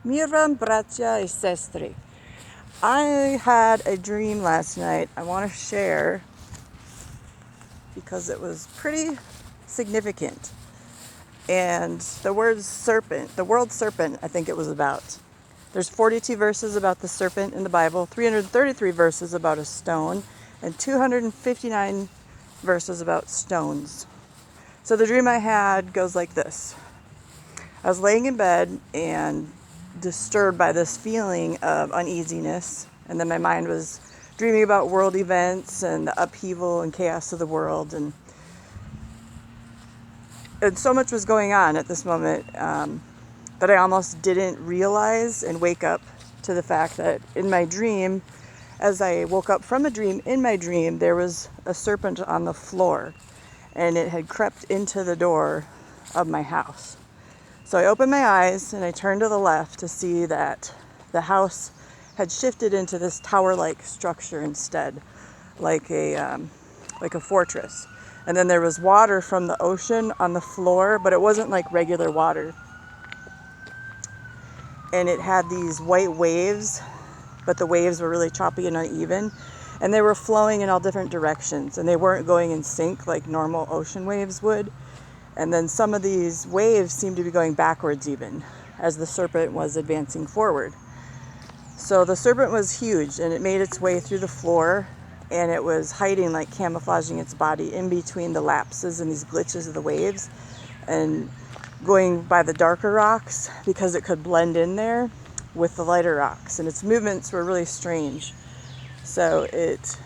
Miram bracia e sestry. I had a dream last night I want to share because it was pretty significant. And the word serpent, the world serpent, I think it was about. There's 42 verses about the serpent in the Bible, 333 verses about a stone, and 259 verses about stones. So the dream I had goes like this. I was laying in bed and disturbed by this feeling of uneasiness, and then my mind was dreaming about world events and the upheaval and chaos of the world, and so much was going on at this moment that I almost didn't realize and wake up to the fact that in my dream, as I woke up from a dream, in my dream there was a serpent on the floor, and it had crept into the door of my house. So I opened my eyes and I turned to the left to see that the house had shifted into this tower-like structure instead, like a fortress. And then there was water from the ocean on the floor, but it wasn't like regular water. And it had these white waves, but the waves were really choppy and uneven. And they were flowing in all different directions, and they weren't going in sync like normal ocean waves would. And then some of these waves seemed to be going backwards even as the serpent was advancing forward. So the serpent was huge, and it made its way through the floor, and it was hiding, like camouflaging its body in between the lapses and these glitches of the waves, and going by the darker rocks because it could blend in there with the lighter rocks. And its movements were really strange. So it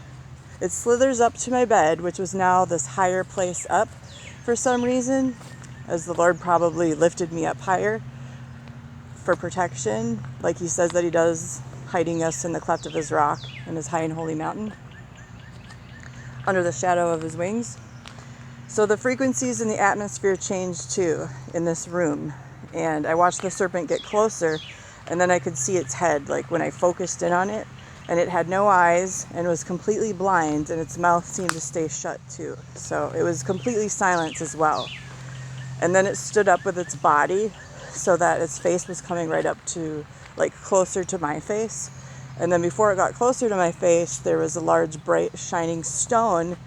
slithers up to my bed, which was now this higher place up for some reason, as the Lord probably lifted me up higher for protection, like he says that he does, hiding us in the cleft of his rock in his high and holy mountain, under the shadow of his wings. So the frequencies in the atmosphere changed too in this room, and I watched the serpent get closer, and then I could see its head, like when I focused in on it, and it had no eyes and was completely blind, and its mouth seemed to stay shut too. So it was completely silent as well. And then it stood up with its body so that its face was coming right up to, like, closer to my face. And then before it got closer to my face, there was a large, bright, shining stone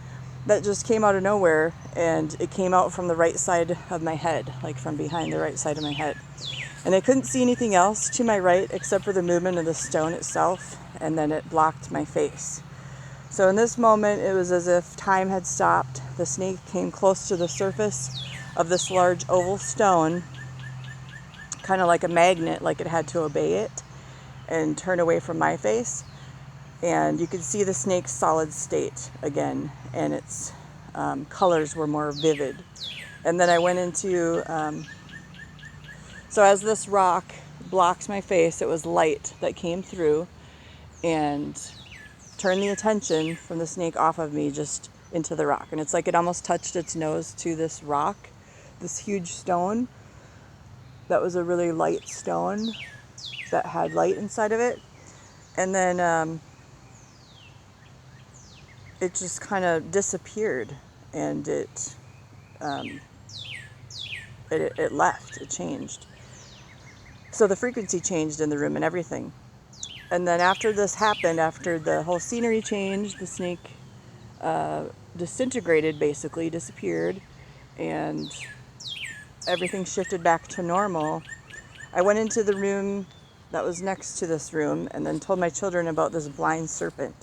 that just came out of nowhere, and it came out from the right side of my head, like from behind the right side of my head. And I couldn't see anything else to my right except for the movement of the stone itself, and then it blocked my face. So in this moment, it was as if time had stopped. The snake came close to the surface of this large oval stone, kind of like a magnet, like it had to obey it and turn away from my face. And you could see the snake's solid state again, and its colors were more vivid. And then I went into... So as this rock blocked my face, it was light that came through and turned the attention from the snake off of me just into the rock. And it's like it almost touched its nose to this rock, this huge stone that was a really light stone that had light inside of it. And then it just kind of disappeared, and it left, it changed. So the frequency changed in the room and everything. And then after this happened, after the whole scenery changed, the snake disintegrated, basically, disappeared, and everything shifted back to normal. I went into the room that was next to this room and then told my children about this blind serpent.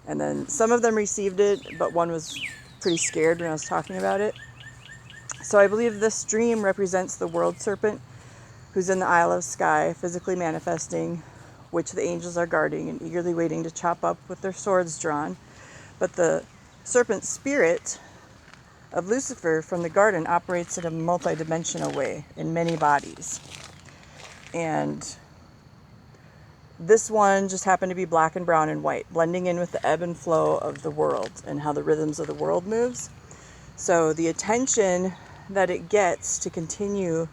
And then some of them received it, but one was pretty scared when I was talking about it. So I believe this dream represents the world serpent, who's in the Isle of Skye, physically manifesting, which the angels are guarding and eagerly waiting to chop up with their swords drawn. But the serpent spirit of Lucifer from the garden operates in a multidimensional way in many bodies. And this one just happened to be black and brown and white, blending in with the ebb and flow of the world and how the rhythms of the world moves. So the attention that it gets to continue,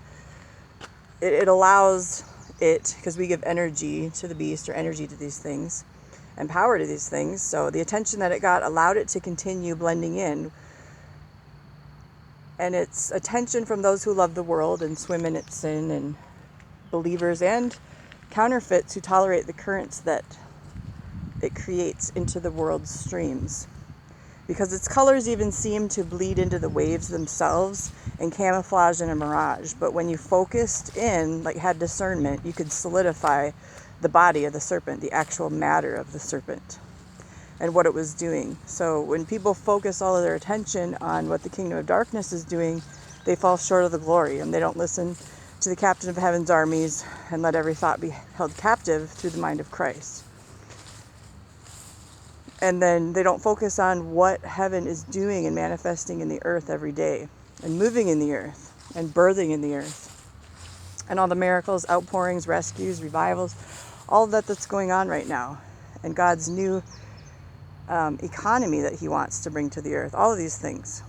it allows it, because we give energy to the beast or energy to these things and power to these things. So the attention that it got allowed it to continue blending in. And it's attention from those who love the world and swim in its sin, and believers and counterfeits who tolerate the currents that it creates into the world's streams. Because its colors even seem to bleed into the waves themselves and camouflage in a mirage. But when you focused in, like had discernment, you could solidify the body of the serpent, the actual matter of the serpent, and what it was doing. So when people focus all of their attention on what the kingdom of darkness is doing, they fall short of the glory, and they don't listen to the captain of heaven's armies and let every thought be held captive through the mind of Christ. And then they don't focus on what heaven is doing and manifesting in the earth every day, and moving in the earth, and birthing in the earth. And all the miracles, outpourings, rescues, revivals, all of that's going on right now. And God's new economy that he wants to bring to the earth. All of these things.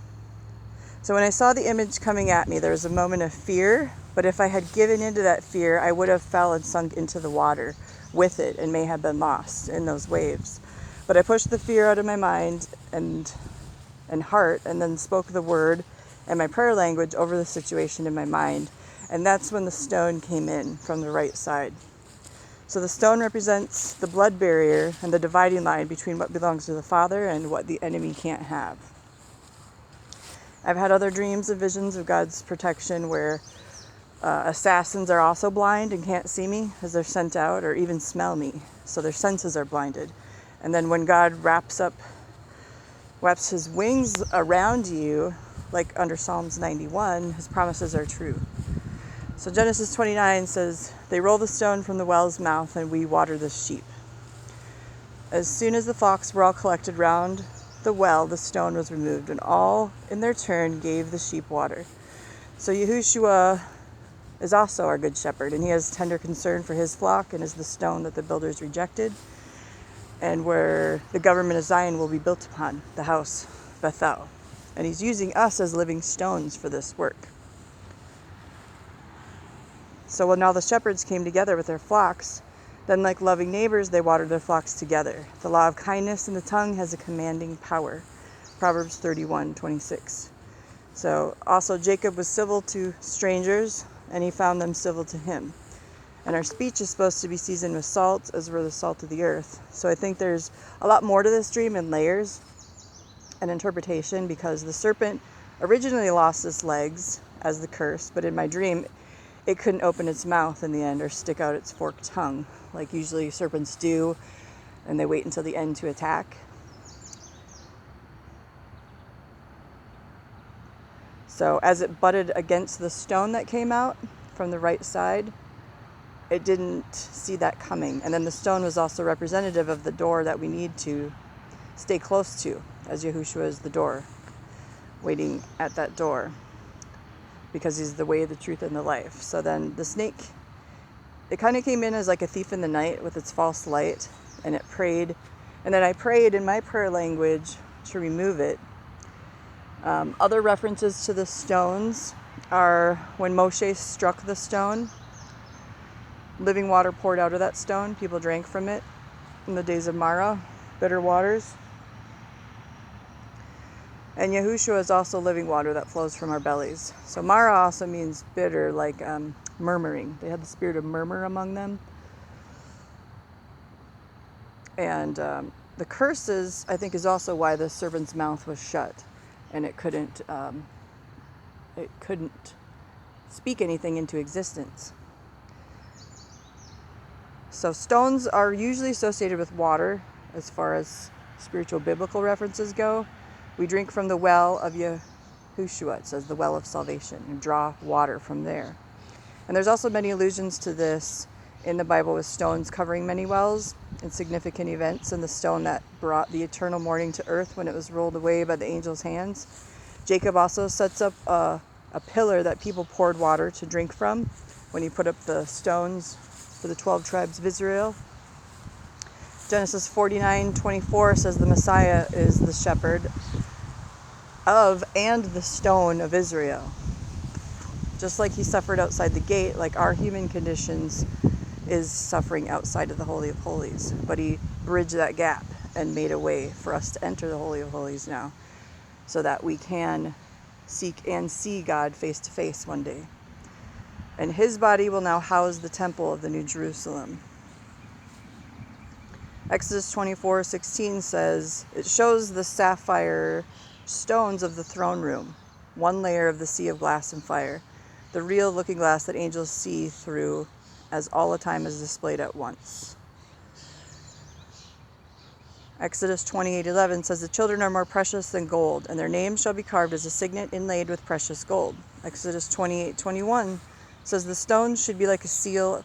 So when I saw the image coming at me, there was a moment of fear. But if I had given into that fear, I would have fell and sunk into the water with it and may have been lost in those waves. But I pushed the fear out of my mind and heart, and then spoke the word and my prayer language over the situation in my mind. And that's when the stone came in from the right side. So the stone represents the blood barrier and the dividing line between what belongs to the Father and what the enemy can't have. I've had other dreams and visions of God's protection where assassins are also blind and can't see me as they're sent out, or even smell me. So their senses are blinded. And then when God wraps his wings around you, like under Psalms 91, his promises are true. So Genesis 29 says, they roll the stone from the well's mouth and we water the sheep. As soon as the flocks were all collected round the well, the stone was removed, and all in their turn gave the sheep water. So Yahushua is also our good shepherd, and he has tender concern for his flock, and is the stone that the builders rejected, and where the government of Zion will be built upon, the house Bethel. And he's using us as living stones for this work. So when all the shepherds came together with their flocks, then like loving neighbors, they watered their flocks together. The law of kindness in the tongue has a commanding power. Proverbs 31:26. So also Jacob was civil to strangers, and he found them civil to him. And our speech is supposed to be seasoned with salt, as we're the salt of the earth. So I think there's a lot more to this dream in layers and interpretation, because the serpent originally lost its legs as the curse, but in my dream, it couldn't open its mouth in the end or stick out its forked tongue, like usually serpents do, and they wait until the end to attack. So as it butted against the stone that came out from the right side, it didn't see that coming. And then the stone was also representative of the door that we need to stay close to, as Yahushua is the door, waiting at that door, because he's the way, the truth, and the life. So then the snake, it kind of came in as like a thief in the night with its false light, and it prayed. And then I prayed in my prayer language to remove it. Other references to the stones are when Moshe struck the stone, living water poured out of that stone. People drank from it in the days of Mara, bitter waters. And Yahushua is also living water that flows from our bellies. So Mara also means bitter, like murmuring. They had the spirit of murmur among them. And the curses, I think, is also why the serpent's mouth was shut, and it couldn't speak anything into existence. So stones are usually associated with water as far as spiritual biblical references go. We drink from the well of Yahushua. It says the well of salvation, and draw water from there. And there's also many allusions to this in the Bible, with stones covering many wells and significant events, and the stone that brought the eternal morning to earth when it was rolled away by the angel's hands. Jacob also sets up a pillar that people poured water to drink from when he put up the stones for the 12 tribes of Israel. Genesis 49:24 says the Messiah is the shepherd of and the stone of Israel. Just like he suffered outside the gate, like our human conditions is suffering outside of the Holy of Holies. But he bridged that gap and made a way for us to enter the Holy of Holies now, so that we can seek and see God face to face one day. and his body will now house the temple of the New Jerusalem. Exodus 24:16 says, it shows the sapphire stones of the throne room, one layer of the sea of glass and fire, the real looking glass that angels see through, as all the time is displayed at once. Exodus 28:11 says, the children are more precious than gold, and their names shall be carved as a signet inlaid with precious gold. Exodus 28:21 says, the stones should be like a seal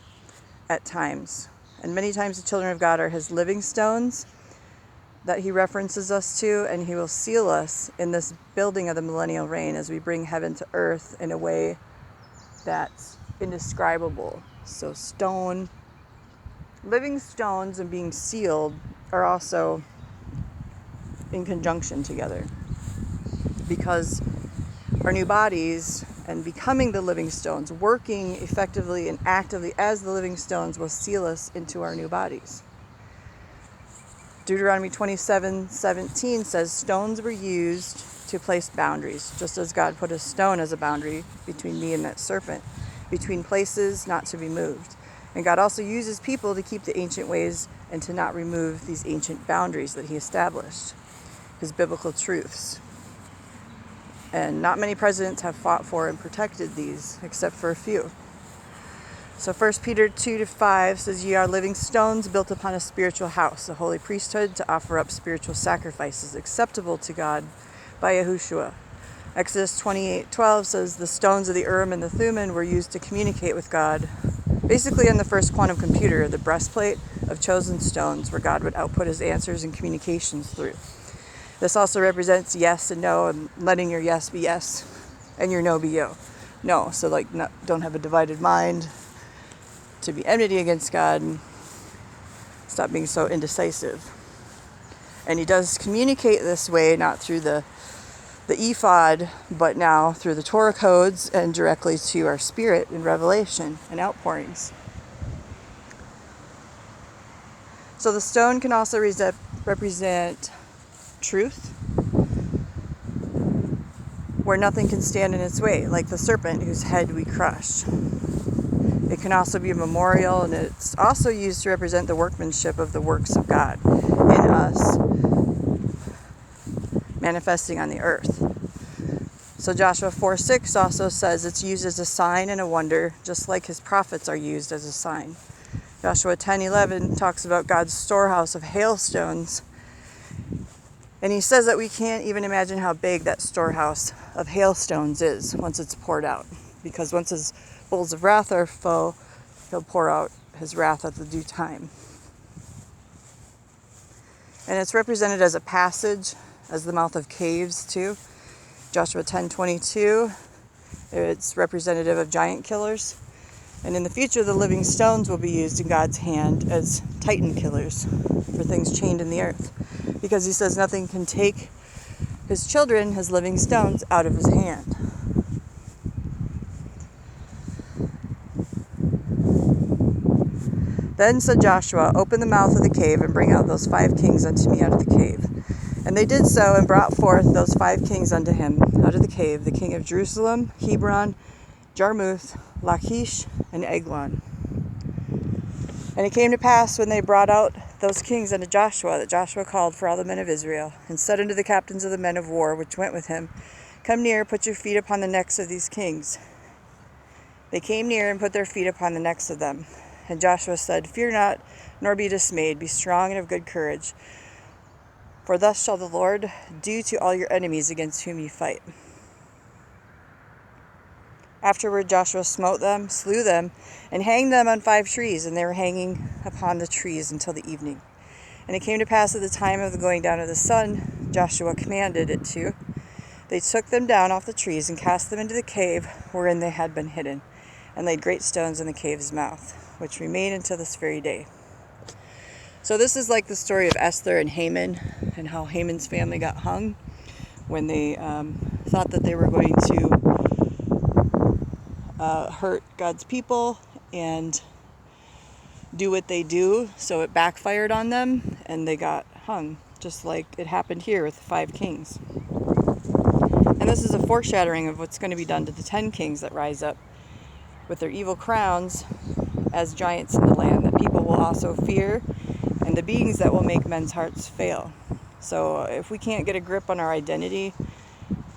at times. And many times the children of God are his living stones that he references us to, and he will seal us in this building of the millennial reign as we bring heaven to earth in a way that's indescribable. So living stones and being sealed are also in conjunction together, because our new bodies and becoming the living stones, working effectively and actively as the living stones, will seal us into our new bodies. Deuteronomy 27:17 says, stones were used to place boundaries, just as God put a stone as a boundary between me and that serpent, between places not to be moved. And God also uses people to keep the ancient ways and to not remove these ancient boundaries that he established, his biblical truths. And not many presidents have fought for and protected these, except for a few. So 1 Peter 2:5 says, ye are living stones built upon a spiritual house, a holy priesthood, to offer up spiritual sacrifices acceptable to God by Yahushua. Exodus 28:12 says, the stones of the Urim and the Thummim were used to communicate with God. Basically, in the first quantum computer, the breastplate of chosen stones where God would output his answers and communications through. This also represents yes and no, and letting your yes be yes and your no be no. So don't have a divided mind, to be enmity against God, and stop being so indecisive. And he does communicate this way, not through the ephod, but now through the Torah codes and directly to our spirit in revelation and outpourings. So the stone can also represent truth, where nothing can stand in its way, like the serpent whose head we crushed. It can also be a memorial, and it's also used to represent the workmanship of the works of God in us, manifesting on the earth. So Joshua 4:6 also says it's used as a sign and a wonder, just like his prophets are used as a sign. Joshua 10:11 talks about God's storehouse of hailstones, and he says that we can't even imagine how big that storehouse of hailstones is once it's poured out, because once his bowls of wrath are full, he'll pour out his wrath at the due time. And it's represented as a passage, as the mouth of caves too. Joshua 10:22, it's representative of giant killers. And in the future, the living stones will be used in God's hand as titan killers for things chained in the earth, because he says nothing can take his children, his living stones, out of his hand. Then said Joshua, open the mouth of the cave and bring out those 5 kings unto me out of the cave. And they did so, and brought forth those 5 kings unto him out of the cave, the king of Jerusalem, Hebron, Jarmuth, Lachish, and Eglon. And it came to pass, when they brought out those kings unto Joshua, that Joshua called for all the men of Israel, and said unto the captains of the men of war which went with him, come near, put your feet upon the necks of these kings. They came near and put their feet upon the necks of them. And Joshua said, fear not, nor be dismayed, be strong and of good courage. For thus shall the Lord do to all your enemies against whom ye fight. Afterward Joshua smote them, slew them, and hanged them on 5 trees, and they were hanging upon the trees until the evening. And it came to pass at the time of the going down of the sun, Joshua commanded it to, they took them down off the trees and cast them into the cave wherein they had been hidden, and laid great stones in the cave's mouth, which remain until this very day. So this is like the story of Esther and Haman, and how Haman's family got hung when they thought that they were going to hurt God's people and do what they do, so it backfired on them and they got hung, just like it happened here with the 5 kings. And this is a foreshadowing of what's going to be done to the 10 kings that rise up with their evil crowns as giants in the land that people will also fear, and the beings that will make men's hearts fail. So if we can't get a grip on our identity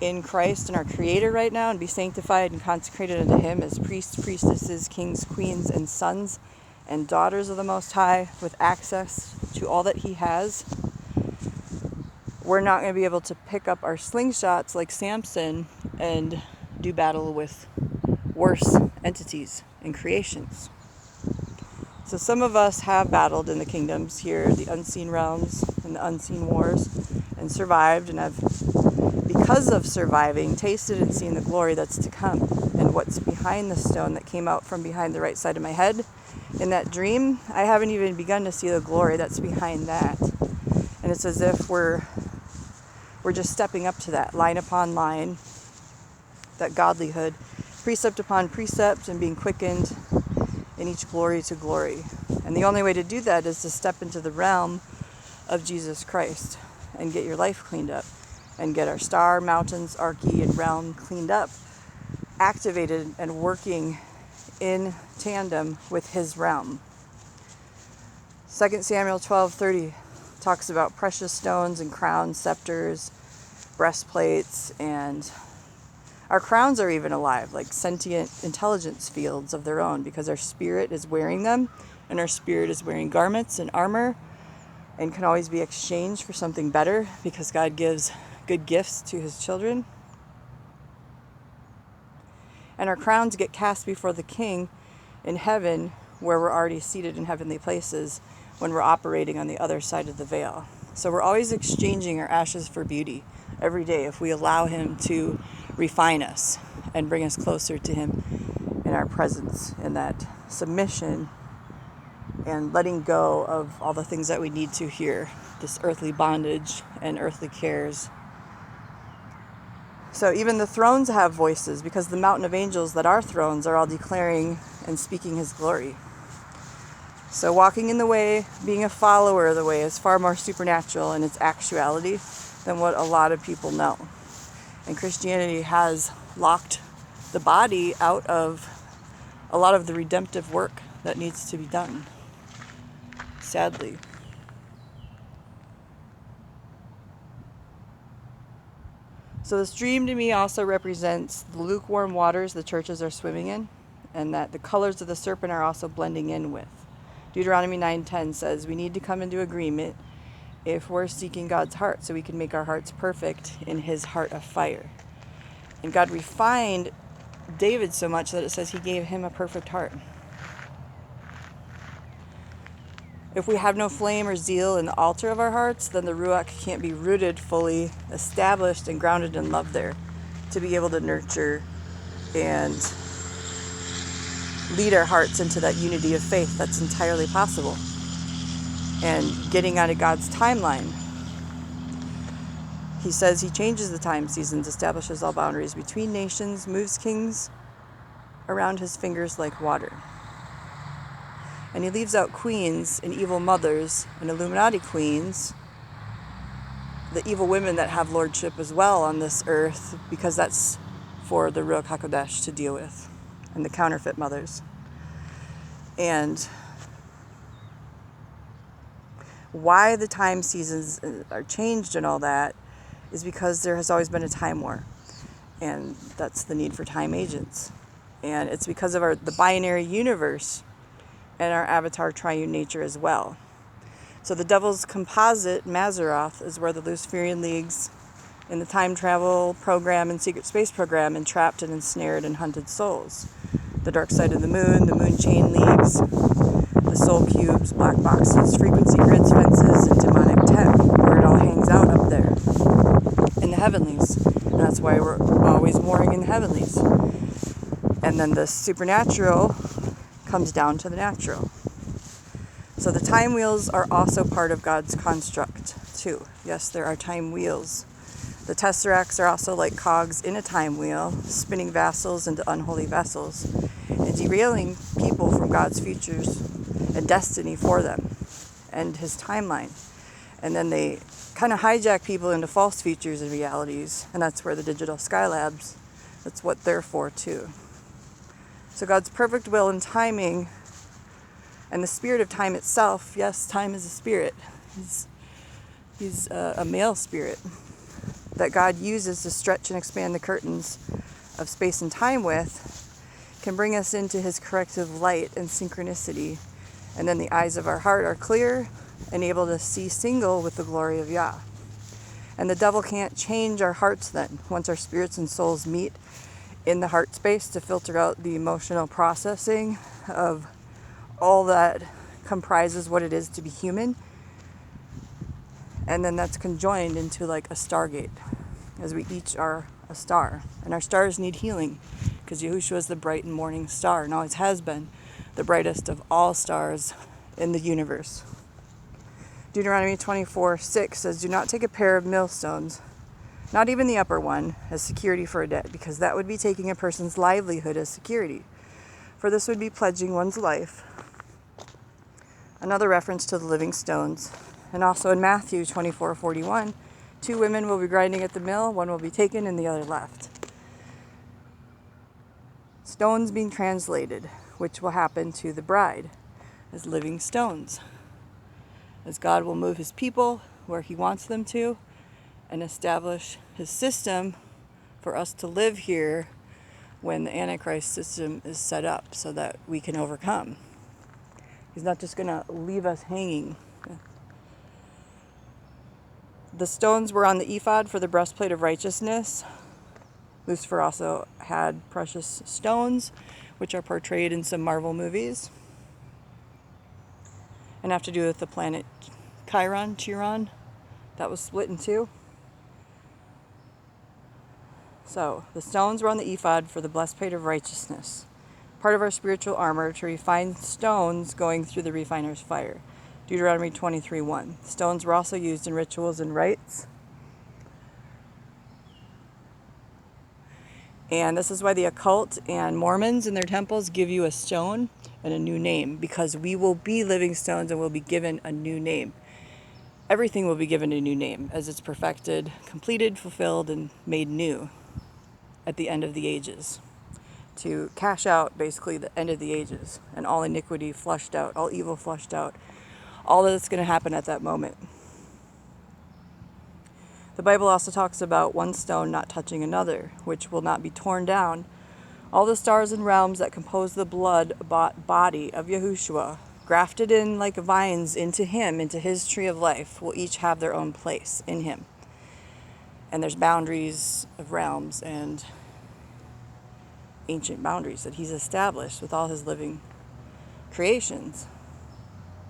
in Christ and our Creator right now and be sanctified and consecrated unto Him as priests, priestesses, kings, queens, and sons and daughters of the Most High with access to all that He has, we're not going to be able to pick up our slingshots like Samson and do battle with worse entities and creations. So some of us have battled in the kingdoms here, the unseen realms and the unseen wars, and survived, and have, because of surviving, tasted and seen the glory that's to come. And what's behind the stone that came out from behind the right side of my head in that dream, I haven't even begun to see the glory that's behind that. And it's as if we're just stepping up to that, line upon line, that godlyhood, precept upon precept, and being quickened in each glory to glory. And the only way to do that is to step into the realm of Jesus Christ and get your life cleaned up and get our star, mountains, archy, and realm cleaned up, activated and working in tandem with His realm. 2 Samuel 12:30 talks about precious stones and crowns, scepters, breastplates, and our crowns are even alive, like sentient intelligence fields of their own, because our spirit is wearing them, and our spirit is wearing garments and armor, and can always be exchanged for something better, because God gives good gifts to His children. And our crowns get cast before the King in heaven, where we're already seated in heavenly places when we're operating on the other side of the veil. So we're always exchanging our ashes for beauty every day if we allow Him to refine us and bring us closer to Him in our presence, in that submission and letting go of all the things that we need to here, this earthly bondage and earthly cares. So even the thrones have voices, because the mountain of angels that are thrones are all declaring and speaking His glory. So walking in the way, being a follower of the way, is far more supernatural in its actuality than what a lot of people know. And Christianity has locked the body out of a lot of the redemptive work that needs to be done, sadly. So this dream to me also represents the lukewarm waters the churches are swimming in, and that the colors of the serpent are also blending in with. Deuteronomy 9:10 says we need to come into agreement if we're seeking God's heart, so we can make our hearts perfect in His heart of fire. And God refined David so much that it says He gave him a perfect heart. If we have no flame or zeal in the altar of our hearts, then the Ruach can't be rooted, fully established, and grounded in love there to be able to nurture and lead our hearts into that unity of faith that's entirely possible. And getting out of God's timeline. He says He changes the time seasons, establishes all boundaries between nations, moves kings around His fingers like water. And He leaves out queens and evil mothers and Illuminati queens, the evil women that have lordship as well on this earth, because that's for the Ruach HaKodesh to deal with, and the counterfeit mothers. And why the time seasons are changed and all that is because there has always been a time war, and that's the need for time agents. And it's because of the binary universe and our avatar triune nature as well. So the devil's composite, Mazaroth, is where the Luciferian leagues in the time travel program and secret space program entrapped and ensnared and hunted souls. The dark side of the moon chain leagues, the soul cubes, black boxes, frequency grids, fences, and demonic tech, where it all hangs out up there in the heavenlies. And that's why we're always warring in the heavenlies. And then the supernatural comes down to the natural. So the time wheels are also part of God's construct too. Yes, there are time wheels. The tesseracts are also like cogs in a time wheel, spinning vassals into unholy vessels, and derailing people from God's futures and destiny for them, and His timeline. And then they kind of hijack people into false futures and realities, and that's where the digital Skylabs, that's what they're for too. So God's perfect will and timing and the spirit of time itself, yes, time is a spirit. He's a male spirit that God uses to stretch and expand the curtains of space and time with, can bring us into his corrective light and synchronicity. And then the eyes of our heart are clear and able to see single with the glory of Yah. And the devil can't change our hearts then, once our spirits and souls meet in the heart space to filter out the emotional processing of all that comprises what it is to be human. And then that's conjoined into like a stargate, as we each are a star. And our stars need healing, because Yahushua is the bright and morning star, and always has been the brightest of all stars in the universe. Deuteronomy 24:6 says, "Do not take a pair of millstones, not even the upper one, as security for a debt, because that would be taking a person's livelihood as security. For this would be pledging one's life." Another reference to the living stones. And also in Matthew 24:41, 2 women will be grinding at the mill, one will be taken and the other left. Stones being translated, which will happen to the bride, as living stones. As God will move his people where he wants them to and establish his system for us to live here when the Antichrist system is set up so that we can overcome. He's not just going to leave us hanging. The stones were on the ephod for the breastplate of righteousness. Lucifer also had precious stones, which are portrayed in some Marvel movies, and have to do with the planet Chiron, that was split in two. So, the stones were on the ephod for the breastplate of righteousness, part of our spiritual armor to refine stones going through the refiner's fire. Deuteronomy 23:1. Stones were also used in rituals and rites. And this is why the occult and Mormons in their temples give you a stone and a new name, because we will be living stones and will be given a new name. Everything will be given a new name as it's perfected, completed, fulfilled, and made new at the end of the ages. To cash out basically the end of the ages and all iniquity flushed out, all evil flushed out, all that's going to happen at that moment. The Bible also talks about one stone not touching another, which will not be torn down. All the stars and realms that compose the blood-bought body of Yahushua, grafted in like vines into him, into his tree of life, will each have their own place in him. And there's boundaries of realms and ancient boundaries that he's established with all his living creations.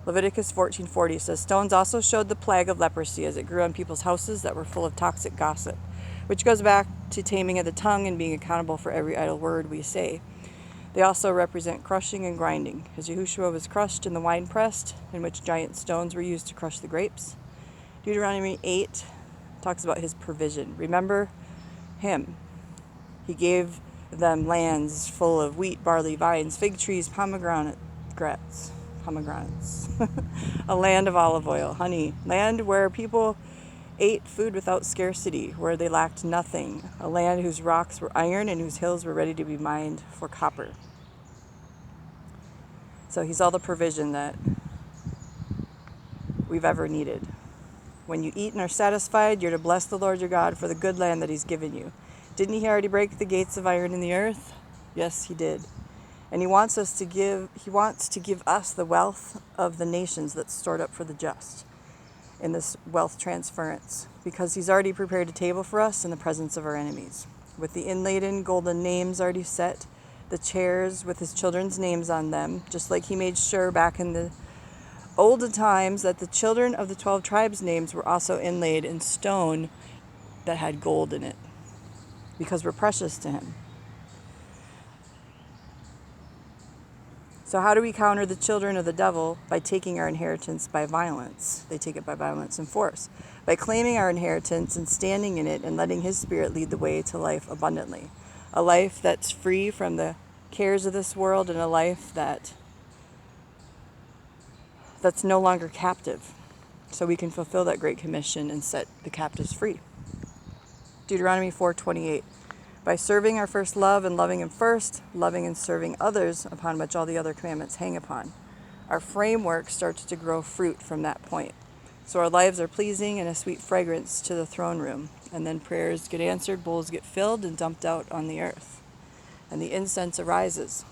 Leviticus 14:40 says, "Stones also showed the plague of leprosy as it grew on people's houses that were full of toxic gossip," which goes back to taming of the tongue and being accountable for every idle word we say. They also represent crushing and grinding, as Yahushua was crushed in the winepress, in which giant stones were used to crush the grapes. Deuteronomy 8 talks about his provision. Remember him. He gave them lands full of wheat, barley, vines, fig trees, pomegranates, a land of olive oil, honey, land where people ate food without scarcity, where they lacked nothing, a land whose rocks were iron and whose hills were ready to be mined for copper. So he's all the provision that we've ever needed. When you eat and are satisfied, you're to bless the Lord your God for the good land that he's given you. Didn't he already break the gates of iron in the earth? Yes, he did. And he wants to give us the wealth of the nations that's stored up for the just in this wealth transference, because he's already prepared a table for us in the presence of our enemies, with the inladen golden names already set, the chairs with his children's names on them, just like he made sure back in the olden times that the children of the 12 tribes' names were also inlaid in stone that had gold in it, because we're precious to him. So how do we counter the children of the devil? By taking our inheritance by violence. They take it by violence and force. By claiming our inheritance and standing in it and letting his spirit lead the way to life abundantly. A life that's free from the cares of this world, and a life that's no longer captive. So we can fulfill that great commission and set the captives free. Deuteronomy 4:28. By serving our first love and loving Him first, loving and serving others, upon which all the other commandments hang upon, our framework starts to grow fruit from that point. So our lives are pleasing and a sweet fragrance to the throne room. And then prayers get answered, bowls get filled and dumped out on the earth. And the incense arises.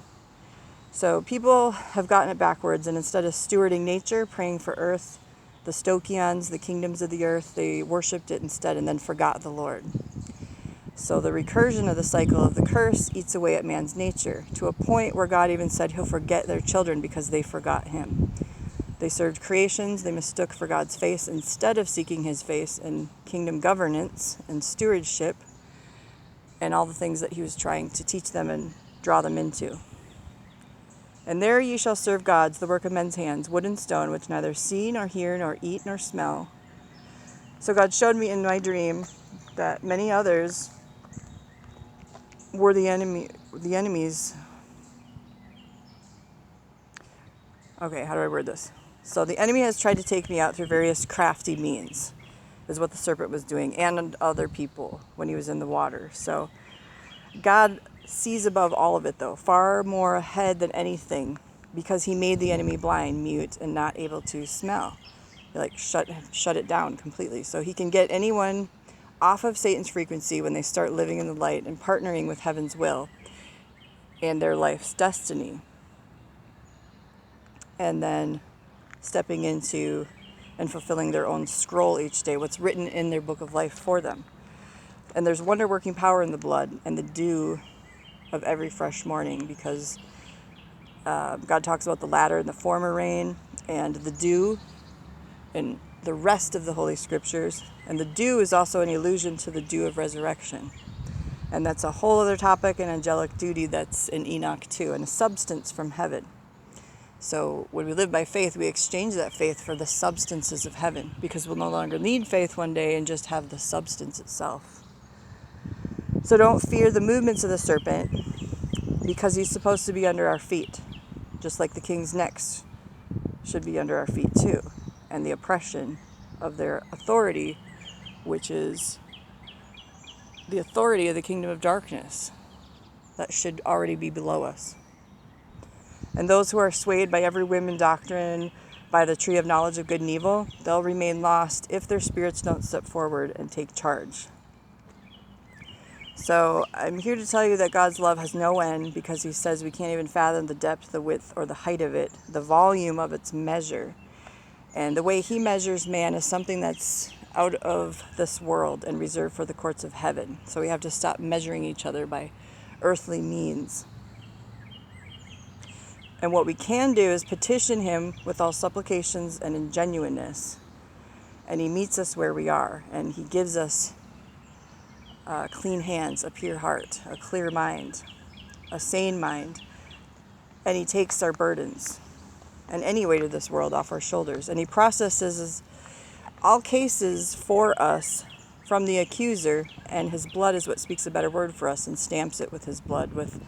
So people have gotten it backwards, and instead of stewarding nature, praying for earth, the Stokians, the kingdoms of the earth, they worshipped it instead and then forgot the Lord. So the recursion of the cycle of the curse eats away at man's nature, to a point where God even said He'll forget their children because they forgot Him. They served creations, they mistook for God's face instead of seeking His face in kingdom governance and stewardship and all the things that He was trying to teach them and draw them into. And there ye shall serve gods, the work of men's hands, wood and stone, which neither see nor hear nor eat nor smell. So God showed me in my dream that many others were the enemies. Okay, how do I word this? So the enemy has tried to take me out through various crafty means, is what the serpent was doing, and other people when he was in the water. So God sees above all of it, though, far more ahead than anything, because He made the enemy blind, mute, and not able to smell. He shut it down completely. So He can get anyone off of Satan's frequency when they start living in the light and partnering with heaven's will and their life's destiny. And then stepping into and fulfilling their own scroll each day, what's written in their book of life for them. And there's wonder-working power in the blood and the dew of every fresh morning, because God talks about the latter and the former rain and the dew and the rest of the Holy Scriptures. And the dew is also an allusion to the dew of resurrection. And that's a whole other topic, an angelic duty that's in Enoch too, and a substance from heaven. So when we live by faith, we exchange that faith for the substances of heaven, because we'll no longer need faith one day and just have the substance itself. So don't fear the movements of the serpent, because he's supposed to be under our feet, just like the king's necks should be under our feet too, and the oppression of their authority, which is the authority of the kingdom of darkness, that should already be below us. And those who are swayed by every whim and doctrine, by the tree of knowledge of good and evil, they'll remain lost if their spirits don't step forward and take charge. So I'm here to tell you that God's love has no end, because He says we can't even fathom the depth, the width, or the height of it, the volume of its measure. And the way He measures man is something that's out of this world and reserved for the courts of heaven. So we have to stop measuring each other by earthly means. And what we can do is petition Him with all supplications and in genuineness. And He meets us where we are. And He gives us clean hands, a pure heart, a clear mind, a sane mind. And He takes our burdens and any weight of this world off our shoulders. And He processes all cases for us from the accuser. And His blood is what speaks a better word for us, and stamps it with His blood, with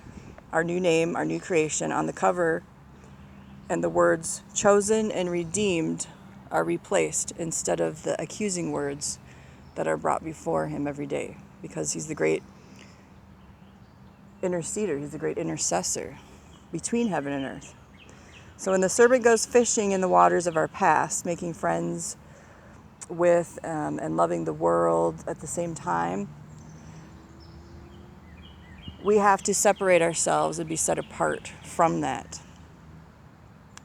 our new name, our new creation on the cover, and the words chosen and redeemed are replaced instead of the accusing words that are brought before Him every day, because He's the great interceder, He's the great intercessor between heaven and earth. So when the serpent goes fishing in the waters of our past, making friends with and loving the world at the same time, we have to separate ourselves and be set apart from that.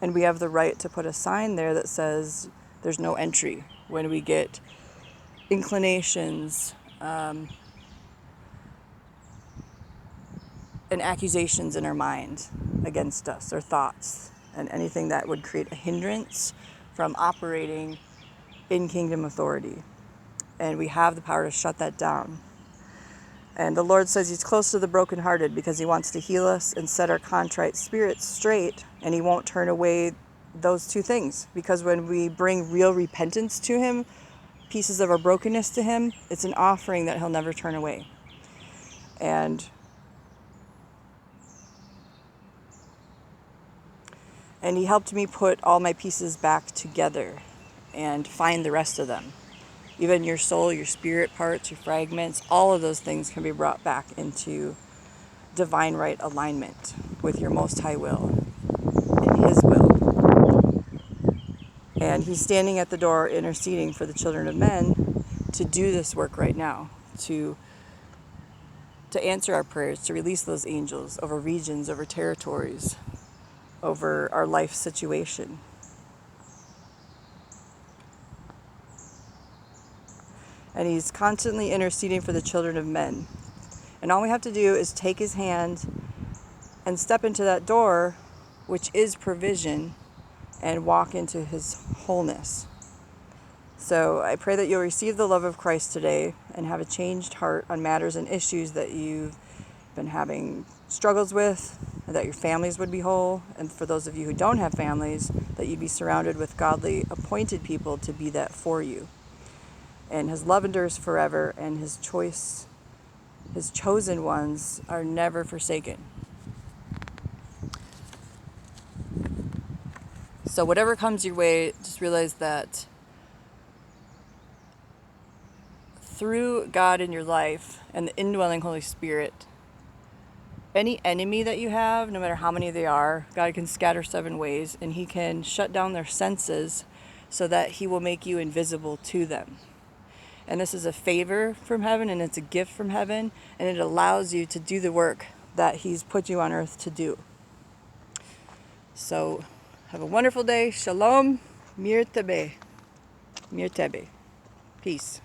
And we have the right to put a sign there that says there's no entry when we get inclinations and accusations in our mind against us, or thoughts, and anything that would create a hindrance from operating in kingdom authority. And we have the power to shut that down. And the Lord says He's close to the brokenhearted, because He wants to heal us and set our contrite spirits straight, and He won't turn away those two things. Because when we bring real repentance to Him, pieces of our brokenness to Him, it's an offering that He'll never turn away. And He helped me put all my pieces back together and find the rest of them. Even your soul, your spirit parts, your fragments, all of those things can be brought back into divine right alignment with your Most High will and His will. And He's standing at the door interceding for the children of men to do this work right now, to answer our prayers, to release those angels over regions, over territories, over our life situation. And He's constantly interceding for the children of men. And all we have to do is take His hand and step into that door, which is provision, and walk into His wholeness. So I pray that you'll receive the love of Christ today and have a changed heart on matters and issues that you've been having struggles with, and that your families would be whole. And for those of you who don't have families, that you'd be surrounded with godly appointed people to be that for you. And His love endures forever, and His chosen ones are never forsaken. So whatever comes your way, just realize that through God in your life and the indwelling Holy Spirit, any enemy that you have, no matter how many they are, God can scatter 7 ways, and He can shut down their senses so that He will make you invisible to them. And this is a favor from heaven, and it's a gift from heaven, and it allows you to do the work that He's put you on earth to do. So have a wonderful day. Shalom. Mir tebe. Peace.